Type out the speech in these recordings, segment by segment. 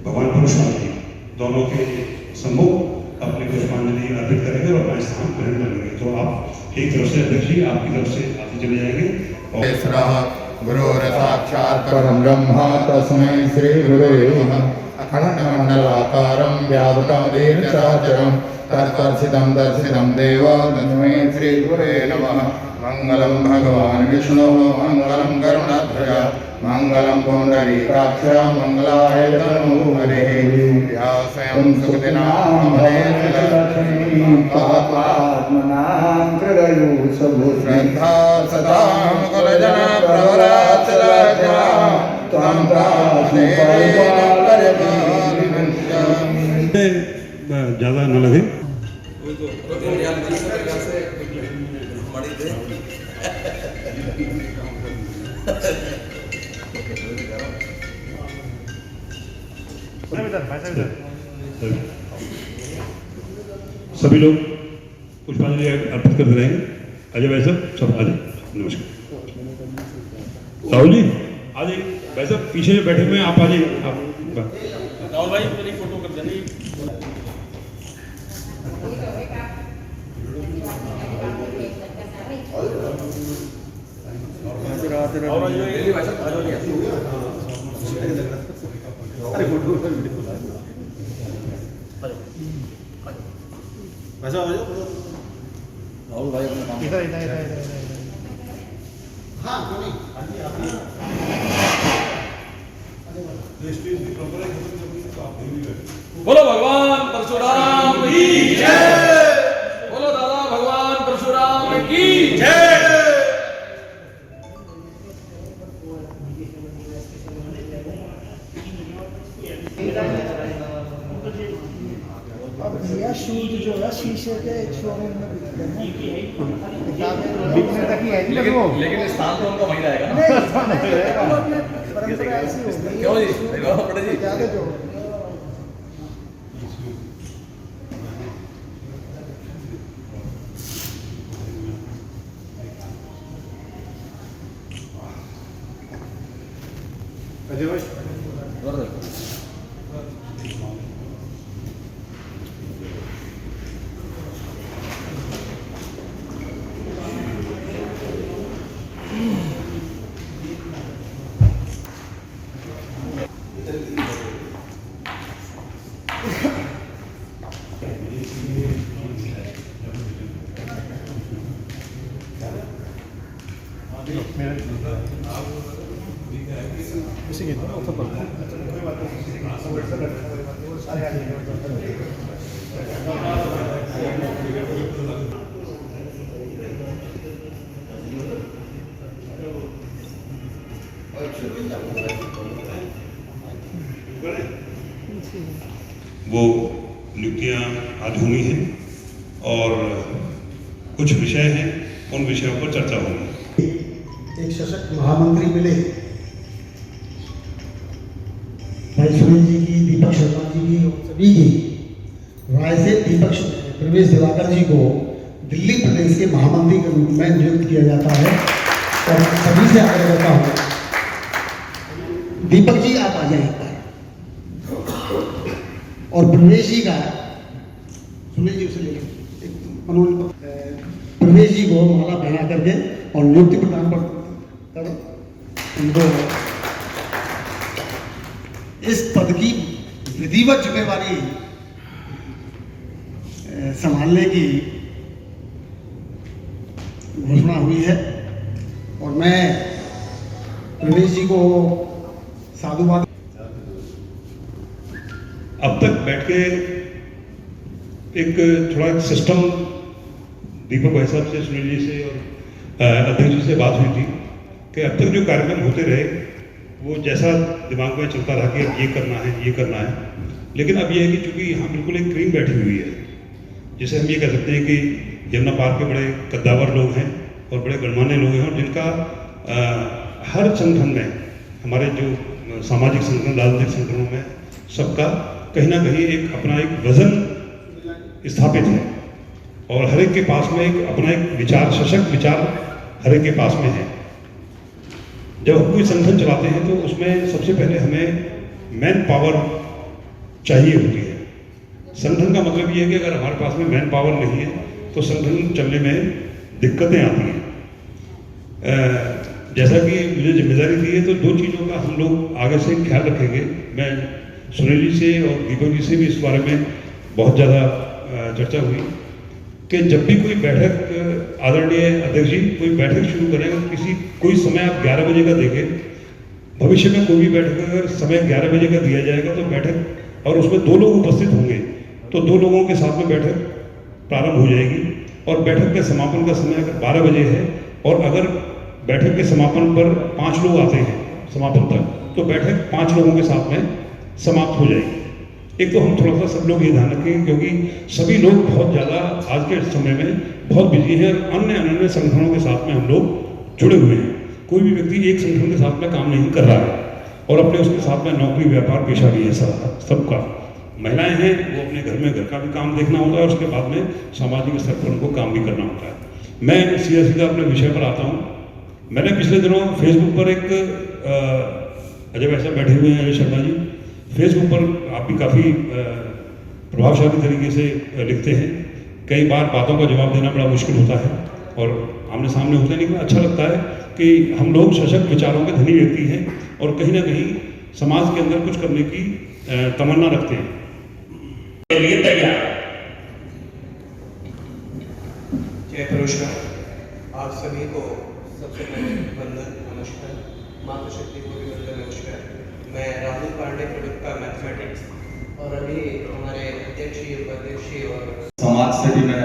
भगवान पुष्पांजलि दोनों के सम्मुख अपनी पुष्पांजलि अर्पित करेंगे और अपना स्थान ग्रहण करेंगे। तो आप एक तरफ से अध्यक्ष जी आपकी तरफ से आगे चले जाएंगे। गुरुर साक्षात् परम ब्रह्म तस्मै श्री गुरुवे नमः। अखण्डमण्डलाकारं व्यापकं दीर्घचराचरं तत्दर्शितं दर्शितं देव तस्मै श्री गुरुवे नमः। मंगलम भगवान विष्णु मंगलम गरुड़ध्वज मंगलम पुंडरीकाक्ष मंगलाय तनूहरे व्यासं सुखदिनामनेन श्रद्धा सदा कुलजन प्रवराचलजा त्वं ज़्यादा न लगे। सभी लोग पुष्पांजलि अर्पित करते रहेंगे। अजय भाई साहब सब आ जाइए। नमस्कार। राहुल जी आ जाइए। भाई साहब पीछे जो बैठे हुए हैं आप आ जाइए। आप राहुल भाई मेरी फोटो कर देनी। राहुल भाई अपना काम इधर हाँ बोलो भगवान परशुराम की जय। बोलो दादा भगवान परशुराम की जय। अब भैया शूट जो है शीशे के शोरूम में बिकने तक ही है लेकिन स्थान तो उनका वहीं रहेगा नहीं परंपरा ऐसी हो गई। क्यों जी पटेल जी ज्यादा जो वो नियुक्तियाँ आज हुई हैं और कुछ विषय हैं, उन विषयों पर चर्चा होगी। एक सशक्त महामंत्री मिले भाई सुनील जी की, दीपक शर्मा जी की, सभी की राय से दीपक प्रवेश दिवाकर जी को दिल्ली प्रदेश के महामंत्री के रूप में नियुक्त किया जाता है। और सभी से आग्रह करता हूँ दीपक जी आप आ जाए एक बार और प्रवेश जी का सुनील जी उसे ले प्रवेश जी को माला पहना करके और नियुक्ति प्रदान कर उनको इस पद की विधिवत जिम्मेवारी संभालने की घोषणा हुई है। और मैं प्रवेश जी को साधुवाद। अब तक बैठ के एक थोड़ा सिस्टम दीपक भाई साहब से, सुनील जी से और अध्यक्ष जी से बात हुई थी कि अब तक जो कार्यक्रम होते रहे वो जैसा दिमाग में चलता रहा कि अब ये करना है ये करना है, लेकिन अब ये है कि चूंकि यहाँ बिल्कुल एक क्रीम बैठी हुई है, जिसे हम ये कह सकते हैं कि यमुना पार्क के बड़े कद्दावर लोग हैं और बड़े गणमान्य लोग हैं और जिनका हर संगठन में, हमारे जो सामाजिक संगठन, राजनीतिक संगठनों में सबका कहीं ना कहीं एक अपना एक वजन स्थापित है और हर एक के पास में एक अपना एक विचार, सशक्त विचार हर एक के पास में है। जब हम कोई संगठन चलाते हैं तो उसमें सबसे पहले हमें मैन पावर चाहिए होती है। संगठन का मतलब ये है कि अगर हमारे पास में मैन पावर नहीं है तो संगठन चलने में दिक्कतें आती हैं। जैसा कि मुझे जिम्मेदारी दी है तो दो चीज़ों का हम लोग आगे से ख्याल रखेंगे। मैं सुनील जी से और दीपक जी से भी इस बारे में बहुत ज़्यादा चर्चा हुई कि जब भी कोई बैठक, आदरणीय अध्यक्ष जी, कोई बैठक शुरू करें, कोई समय आप 11 बजे का देखें, भविष्य में कोई भी बैठक अगर समय 11 बजे का दिया जाएगा तो बैठक और उसमें 2 लोग उपस्थित होंगे तो 2 लोगों के साथ में बैठक प्रारंभ हो जाएगी और बैठक के समापन का समय अगर 12 बजे है और अगर बैठक के समापन पर 5 लोग आते हैं समापन तक तो बैठक 5 लोगों के साथ में समाप्त हो जाएगी। एक तो हम थोड़ा सा सब लोग ये ध्यान रखें क्योंकि सभी लोग बहुत ज़्यादा आज के समय में बहुत बिजी हैं और अन्य संगठनों के साथ में हम लोग जुड़े हुए हैं। कोई भी व्यक्ति एक संगठन के साथ में काम नहीं कर रहा है और अपने उसके साथ में नौकरी, व्यापार, पेशा भी है सबका। महिलाएं हैं, वो अपने घर में घर का भी काम देखना होता है और उसके बाद में सामाजिक स्तर पर उनको काम भी करना होता है। मैं सीधा अपने विषय पर आता हूँ। मैंने पिछले दिनों फेसबुक पर एक अजय भाई साहब बैठे हुए हैं, अजय शर्मा जी, फेसबुक पर आप भी काफ़ी प्रभावशाली तरीके से लिखते हैं। कई बार बातों का जवाब देना बड़ा मुश्किल होता है और आमने सामने होता है, लेकिन अच्छा लगता है कि हम लोग सशक्त विचारों के धनी व्यक्ति हैं और कहीं ना कहीं समाज के अंदर कुछ करने की तमन्ना रखते हैं। के लिए तैयार। जय पुरुषोत्तम, आप सभी को सबसे पहले वंदन, नमस्कार। माता शक्ति को भी वंदन, नमस्कार। मैं राहुल पांडे, प्रवक्ता मैथमेटिक्स, और अभी हमारे अध्यक्ष जी, उपाध्यक्ष जी और समाज से भी मैं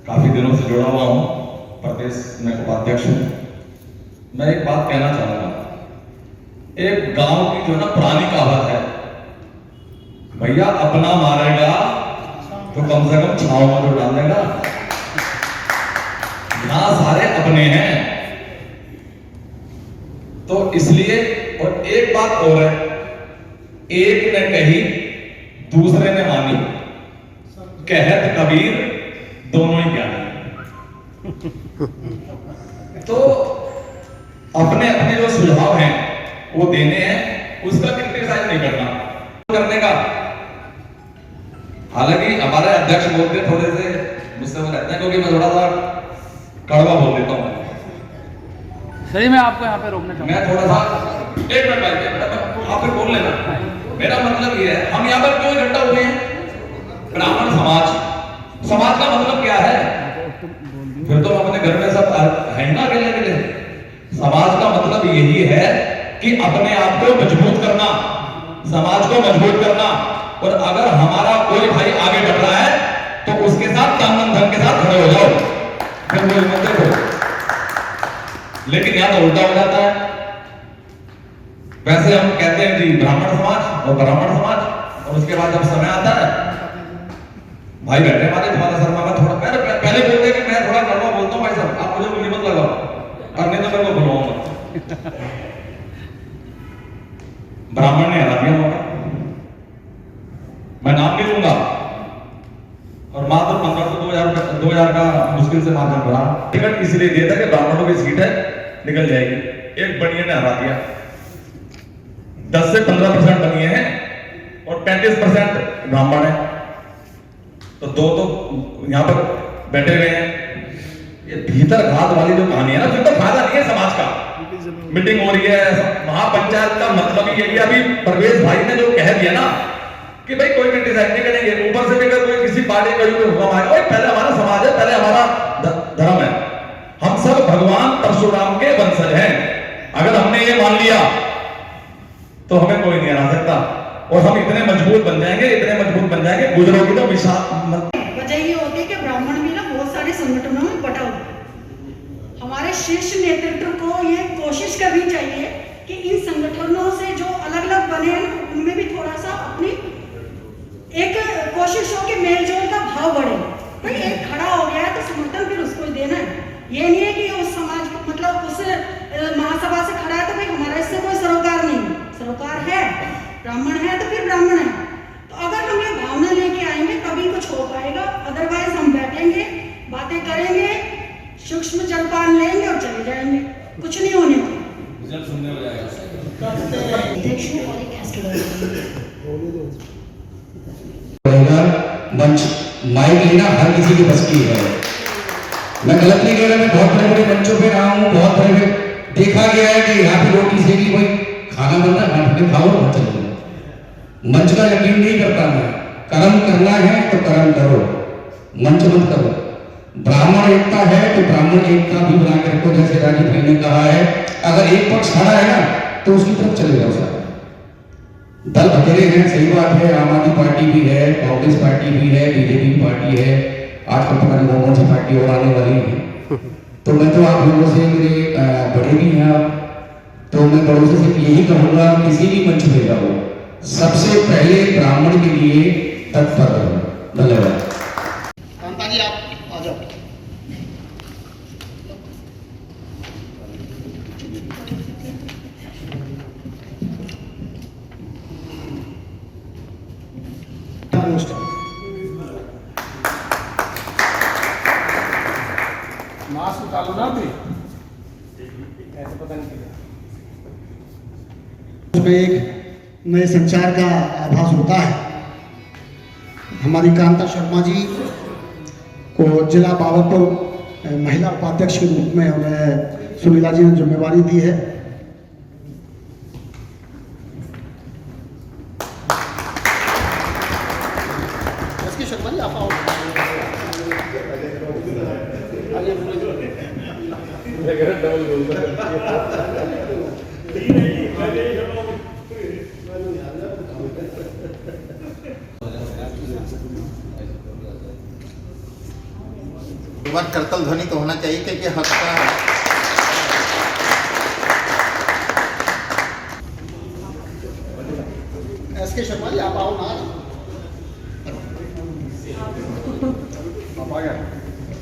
काफी दिनों से जुड़ा हुआ हूँ, प्रदेश में उपाध्यक्ष हूँ। मैं एक बात कहना चाहूंगा, एक गांव की जो है ना पुरानी कहावत है, भैया अपना मारेगा तो कम से कम छाव में तो डाल देगा। यहां सारे अपने हैं तो इसलिए, और एक बात और है, एक ने कही दूसरे ने मानी, कहत कबीर दोनों ही ज्ञानी। तो अपने अपने जो सुझाव हैं वो देने हैं, उसका क्रिटिसाइज नहीं करने का। हालांकि हमारे अध्यक्ष बोलते थोड़े से मुझसे वो रहते हैं क्योंकि मैं थोड़ा सा कड़वा बोल देता हूँ। सही में आपको यहाँ पे रोकना चाहूँगा। मैं थोड़ा सा एक मिनट भाई, आप फिर बोल लेना। मेरा मतलब ये है, हम यहाँ पर क्यों इकट्ठा हुए हैं? ब्राह्मण समाज का मतलब क्या है? फिर तो अपने घर में सब है ना अकेले अकेले। समाज का मतलब यही है कि अपने आप को मजबूत करना, समाज को मजबूत करना, और अगर हमारा कोई भाई आगे बढ़ रहा है तो उसके साथ तन धन के साथ खड़े हो जाओ, फिर कोई मत देखो। लेकिन यहां तो उल्टा हो जाता है। वैसे हम कहते हैं जी ब्राह्मण समाज और ब्राह्मण समाज, और उसके बाद जब समय आता है, भाई बैठे हमारे तुम्हारा शर्मा में थोड़ा पहले बोलते कि मैं थोड़ा कड़वा बोलता हूँ भाई साहब, आप मुझे गोली मत लगाओ, और नहीं तो मेरे को बुलाऊंगा। ब्राह्मण ने हरा दिया मौका, मैं नाम नहीं लूंगा, और मात्र 1500-2000 का मुश्किल से मार्जिन बढ़ा। टिकट इसलिए दिया था कि ब्राह्मणों की सीट है, निकल जाएगी। एक बनिए ने हरा दिया, 10 से 15% बनिए हैं और 35% ब्राह्मण है, तो दो तो यहां पर बैठे हुए हैं। ये भीतर घात वाली जो कहानी है ना, फिर तो फायदा नहीं है समाज का। मीटिंग हो रही है, महापंचायत का मतलब ही यही, अभी प्रवेश भाई ने जो कह दिया ना कि भाई कोई क्रिटिसाइज नहीं करेंगे, ऊपर से भी अगर कोई किसी पार्टी का हुक्म आएगा, भाई पहले हमारा समाज है, पहले हमारा धर्म है, हम सब भगवान परशुराम के वंशज हैं। अगर हमने ये मान लिया तो हमें कोई नहीं हरा सकता, और हम इतने मजबूत बन जाएंगे, गुजरों की तो विशाल वजह ये होती है कि ब्राह्मण भी ना बहुत सारे संगठनों में बटा हुआ है। हमारे शीर्ष नेतृत्व को ये कोशिश करनी चाहिए कि इन संगठनों से जो अलग अलग बने हैं उनमें भी थोड़ा सा अपनी एक कोशिश हो कि मेलजोल का भाव बढ़े। भाई एक खड़ा हो गया है तो समर्थन फिर उसको ही देना है। ये नहीं है कि उस समाज मतलब उस महासभा से खड़ा है तो भाई हमारा इससे कोई सरोकार नहीं, सरोकार है, ब्राह्मण है तो फिर ब्राह्मण है। तो अगर हम ये भावना लेके आएंगे तभी कुछ हो पाएगा, अदरवाइज हम बैठेंगे, बातें करेंगे, सूक्ष्म जलपान लेंगे और चले जाएंगे, कुछ नहीं होने वाला। सुनने हो जाएगा। अध्यक्ष और एक एस्ट्रोलॉजर मंच माइक लेना हर किसी के बस की है। मैं गलत नहीं कह रहा, मैं बहुत बड़े बड़े मंचों पे रहा हूँ, बहुत बड़े बड़े देखा गया है कि यहाँ पे रोटी सेक ली, भाई खाना बनता है, हाथ में खाओ और चले जाओ। मंच का यकीन नहीं करता मैं, कर्म करना है तो कर्म करो, मंच मत करो। ब्राह्मण एकता है तो ब्राह्मण एकता भी बना के रखो, जैसे राजीव भाई ने कहा है, अगर एक पक्ष खड़ा है ना तो उसकी तरफ चले जाओ साहब। दल बखेरे हैं, सही बात है, आम आदमी पार्टी भी है, कांग्रेस पार्टी भी है, बीजेपी पार्टी है, आजकल पता नहीं कौन सी पार्टी और आने वाली है। तो मैं तो आप लोगों से, मेरे बड़े भी हैं आप, तो मैं बड़ों से सिर्फ यही कहूँगा, किसी भी मंच पे जाओ सबसे पहले ब्राह्मण के लिए तत्पर रहो। धन्यवाद। कांता जी आप आ जाओ। मास्क उतारो ना भी ऐसे पता नहीं चला। उसमें एक नए संचार का आभास होता है। हमारी कांता शर्मा जी को जिला बाबतपुर महिला उपाध्यक्ष के रूप में उन्हें सुनीला जी ने जिम्मेवारी दी है। शर्मा जी आप आओ। एक बार करतल ध्वनि तो होना चाहिए क्योंकि हक का है। एसके शर्मा जी आप आओ ना। आप आ गए।